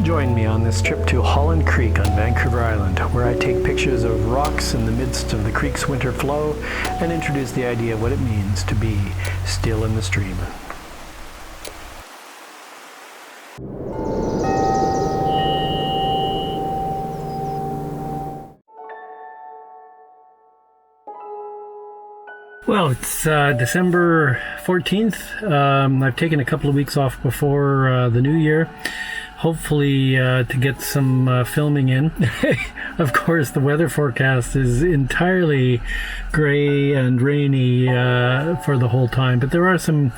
Join me on this trip to Holland Creek on Vancouver Island, where I take pictures of rocks in the midst of the creek's winter flow and introduce the idea of what it means to be still in the stream. Well, it's December 14th. I've taken a couple of weeks off before the new year, hopefully to get some filming in. Of course, the weather forecast is entirely gray and rainy for the whole time, but there are some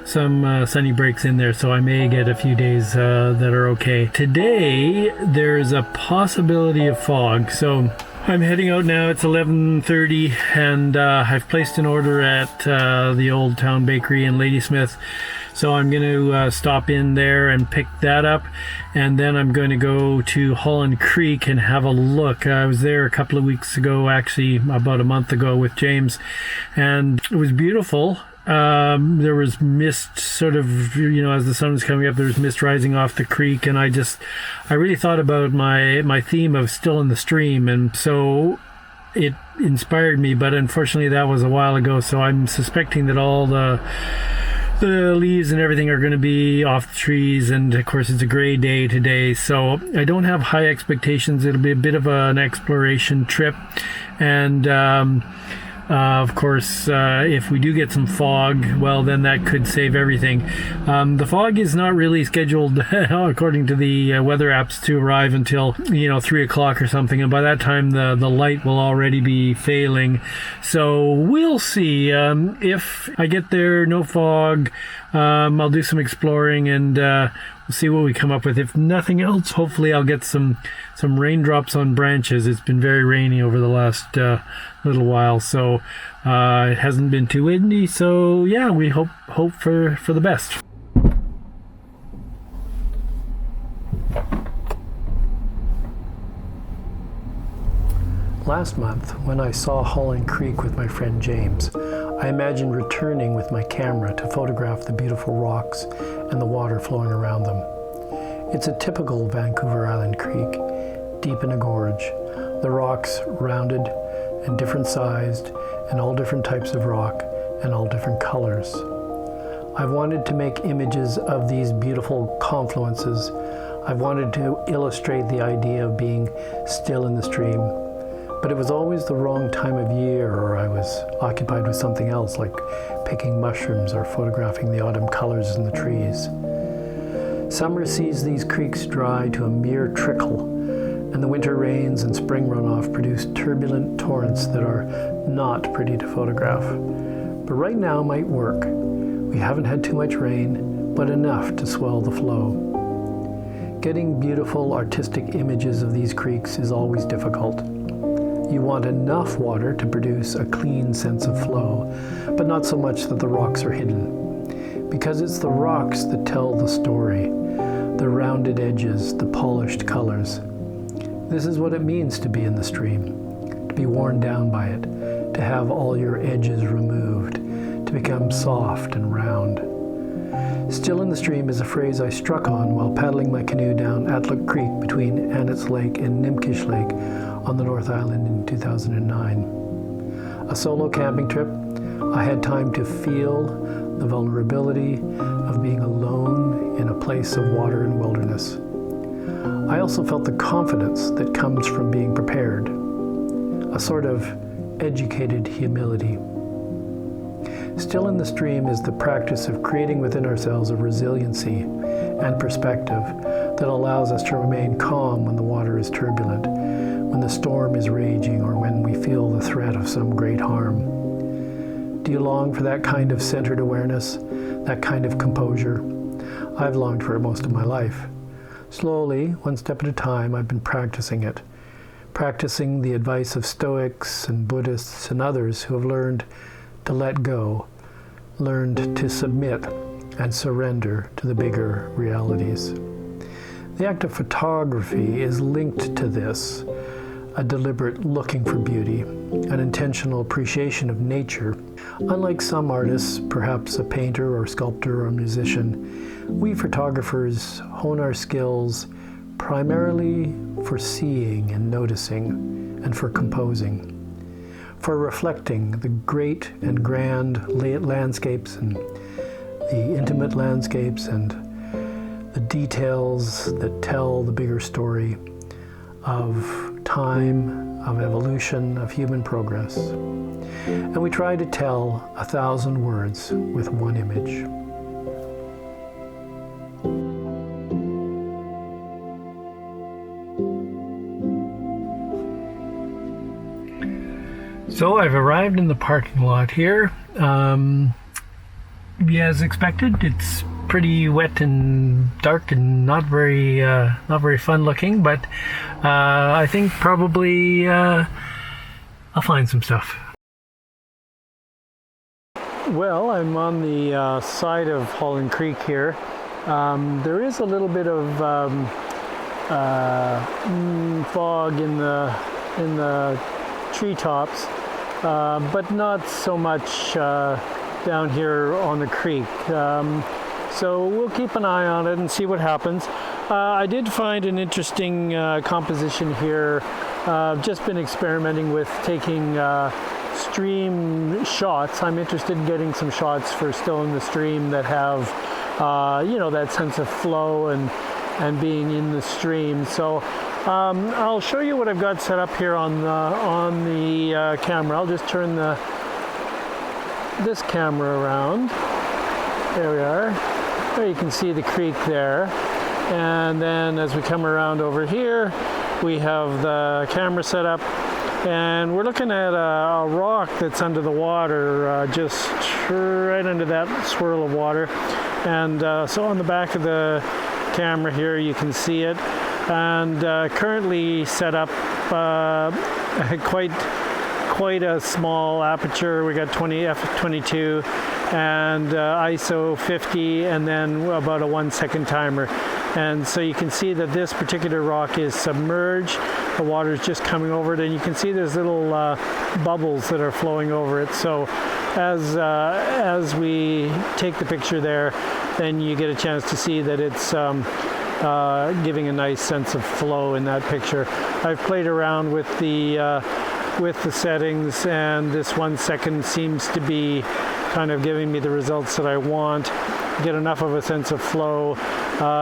sunny breaks in there, so I may get a few days that are okay. Today, there's a possibility of fog, so I'm heading out now. It's 11:30, and I've placed an order at the Old Town Bakery in Ladysmith. So I'm going to stop in there and pick that up, and then I'm going to go to Holland Creek and have a look. I was there a couple of weeks ago, actually about a month ago with James, and it was beautiful. There was mist sort of, as the sun was coming up, there was mist rising off the creek, and I really thought about my theme of still in the stream, and so it inspired me, but unfortunately that was a while ago, so I'm suspecting that all the leaves and everything are going to be off the trees, and of course it's a gray day today, so I don't have high expectations. It'll be a bit of an exploration trip, and of course, if we do get some fog, well, then that could save everything. The fog is not really scheduled, according to the weather apps, to arrive until 3 o'clock or something, and by that time the light will already be failing. So we'll see. If I get there, no fog, I'll do some exploring, and we'll see what we come up with. If nothing else, hopefully I'll get some raindrops on branches. It's been very rainy over the last little while, so it hasn't been too windy, so yeah, we hope for the best. Last month, when I saw Holland Creek with my friend James, I imagined returning with my camera to photograph the beautiful rocks and the water flowing around them. It's a typical Vancouver Island creek, deep in a gorge, the rocks rounded and different sized, and all different types of rock and all different colors. I've wanted to make images of these beautiful confluences. I've wanted to illustrate the idea of being still in the stream, but it was always the wrong time of year, or I was occupied with something else, like picking mushrooms or photographing the autumn colors in the trees. Summer sees these creeks dry to a mere trickle, and the winter rains and spring runoff produce turbulent torrents that are not pretty to photograph. But right now might work. We haven't had too much rain, but enough to swell the flow. Getting beautiful artistic images of these creeks is always difficult. You want enough water to produce a clean sense of flow, but not so much that the rocks are hidden. Because it's the rocks that tell the story, the rounded edges, the polished colors. This is what it means to be in the stream, to be worn down by it, to have all your edges removed, to become soft and round. Still in the stream is a phrase I struck on while paddling my canoe down Atlook Creek between Annetts Lake and Nimkish Lake on the North Island in 2009. A solo camping trip, I had time to feel the vulnerability of being alone in a place of water and wilderness. I also felt the confidence that comes from being prepared, a sort of educated humility. Still in the stream is the practice of creating within ourselves a resiliency and perspective that allows us to remain calm when the water is turbulent, when the storm is raging, or when we feel the threat of some great harm. Do you long for that kind of centered awareness, that kind of composure? I've longed for it most of my life. Slowly, one step at a time, I've been practicing it, practicing the advice of Stoics and Buddhists and others who have learned to let go, learned to submit and surrender to the bigger realities. The act of photography is linked to this, a deliberate looking for beauty, an intentional appreciation of nature. Unlike some artists, perhaps a painter or sculptor or musician, we photographers hone our skills, primarily for seeing and noticing and for composing, for reflecting the great and grand landscapes and the intimate landscapes and the details that tell the bigger story of time, of evolution, of human progress. And we try to tell 1,000 words with one image. So I've arrived in the parking lot here. As expected, it's pretty wet and dark and not very fun looking, but I think probably I'll find some stuff. Well, I'm on the side of Holland Creek here. There is a little bit of fog in the treetops, but not so much down here on the creek. So we'll keep an eye on it and see what happens. I did find an interesting composition here. I've just been experimenting with taking stream shots. I'm interested in getting some shots for still in the stream that have, that sense of flow and being in the stream. So I'll show you what I've got set up here on the camera. I'll just turn this camera around. There we are. There you can see the creek there. And then as we come around over here, we have the camera set up. And we're looking at a rock that's under the water, just right under that swirl of water. And so on the back of the camera here, you can see it. And currently set up quite a small aperture. We got 20 f/22 and ISO 50, and then about a 1-second timer. And so you can see that this particular rock is submerged. The water is just coming over it, and you can see there's little bubbles that are flowing over it. So as we take the picture there, then you get a chance to see that it's giving a nice sense of flow in that picture. I've played around with the settings, and this 1 second seems to be kind of giving me the results that I want. You get enough of a sense of flow,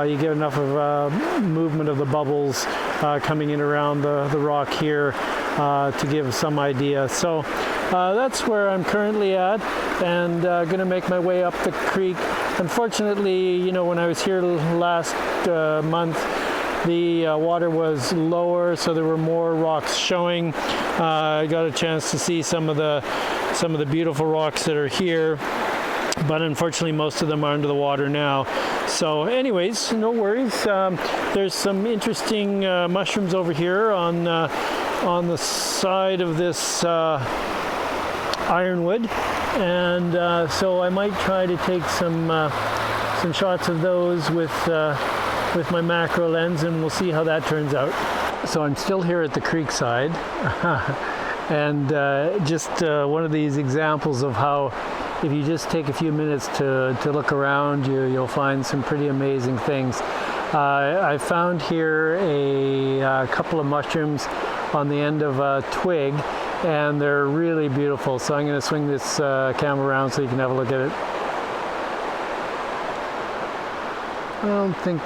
you get enough of movement of the bubbles coming in around the rock here to give some idea. So that's where I'm currently at, and going to make my way up the creek. Unfortunately, when I was here last month, the water was lower, so there were more rocks showing. I got a chance to see some of the beautiful rocks that are here, but unfortunately most of them are under the water now. So anyways, no worries. There's some interesting mushrooms over here on the side of this ironwood, and so I might try to take some shots of those with my macro lens, and we'll see how that turns out. So I'm still here at the creek side, and just one of these examples of how if you just take a few minutes to look around you, you'll find some pretty amazing things. I found here a couple of mushrooms on the end of a twig, and they're really beautiful. So I'm going to swing this camera around so you can have a look at it. I don't think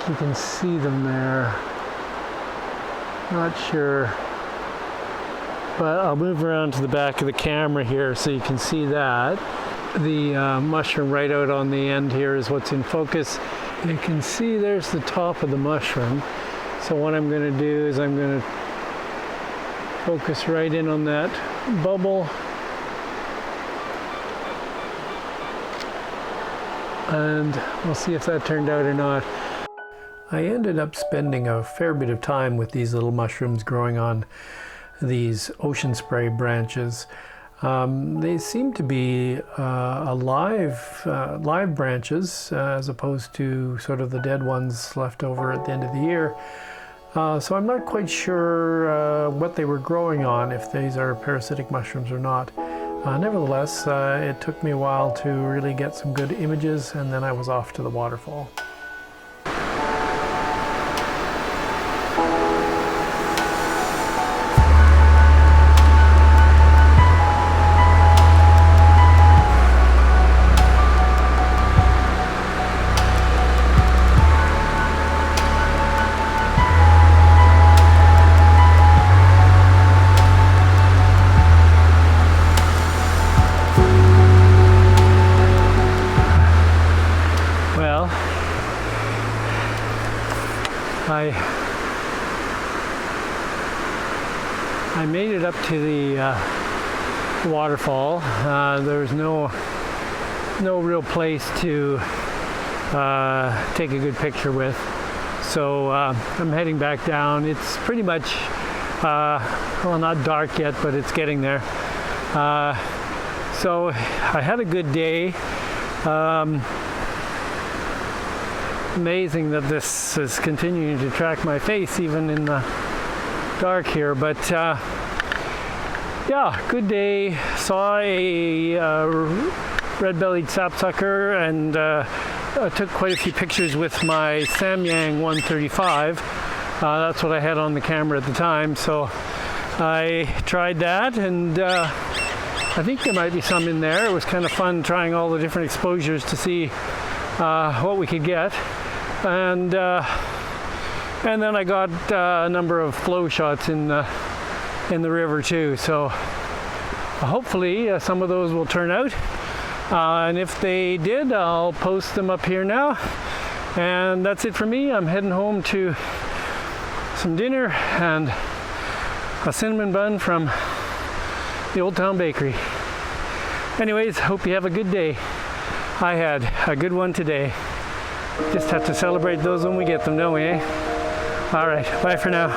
you can see them there. Not sure. But I'll move around to the back of the camera here so you can see that. The mushroom right out on the end here is what's in focus. You can see there's the top of the mushroom. So what I'm going to do is I'm going to focus right in on that bubble. And we'll see if that turned out or not. I ended up spending a fair bit of time with these little mushrooms growing on these ocean spray branches. They seem to be live branches as opposed to sort of the dead ones left over at the end of the year. So I'm not quite sure what they were growing on, if these are parasitic mushrooms or not. Nevertheless, it took me a while to really get some good images, and then I was off to the waterfall. I made it up to the waterfall. There was no real place to take a good picture with, so I'm heading back down. It's pretty much well, not dark yet, but it's getting there. So I had a good day. Amazing that this is continuing to track my face even in the dark here, but yeah, good day. Saw a red-bellied sapsucker, and took quite a few pictures with my Samyang 135. That's what I had on the camera at the time, so I tried that, and I think there might be some in there. It was kind of fun trying all the different exposures to see what we could get, and then I got a number of flow shots in the river too. So hopefully some of those will turn out, and if they did, I'll post them up here now. And that's it for me. I'm heading home to some dinner and a cinnamon bun from the Old Town Bakery. Anyways, hope you have a good day. I had a good one today. Just have to celebrate those when we get them, don't we, eh? All right, bye for now.